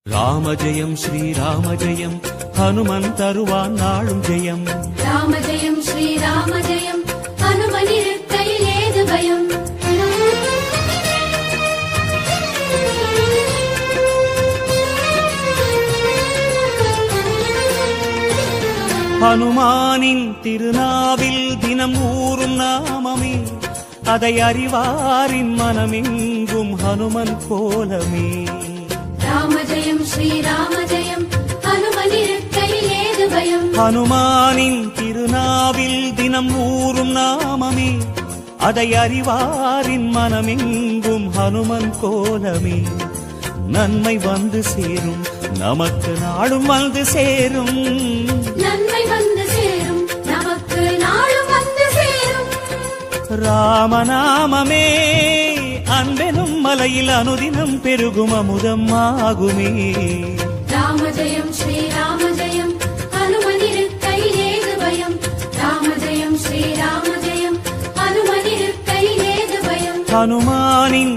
ராம ஜெயம் ஸ்ரீராம ஜெயம் ஹனுமன் தருவான் நாளும் ஜெயம். ராம ஜெயம் ஸ்ரீராம ஜெயம் ஹனுமன் இருக்கையில் ஏது பயம். ஹனுமானின் திருநாவில் தினம் ஊறும் நாமமே, அதை அறிவாரின் மனமெங்கும் ஹனுமன் கோலமே. ராம ஜெயம் ஸ்ரீராம ஜெயம் ஹனுமன் இருக்கையில் ஏது பயம். ஹனுமானின் திருநாவில் தினம் ஊறும் நாமமே, அதை அறிவாரின் மனமெங்கும் ஹனுமன் கோலமே. நன்மை வந்து சேரும், நமக்கு நாடும் வந்து சேரும். நன்மை வந்து சேரும், நமக்கு நாடும் வந்து சேரும். ராமநாமமே அன்பெனும் மலையில் அனுதினம் பெருகும் அமுதம் ஆகுமே. ராம ஜெயம் ஸ்ரீராம ஜெயம் ஹனுமன் இருக்கையில் ஏது பயம். ராம ஜெயம் ஸ்ரீராம ஜெயம் ஹனுமன் இருக்கையில் ஏது பயம். ஹனுமானின்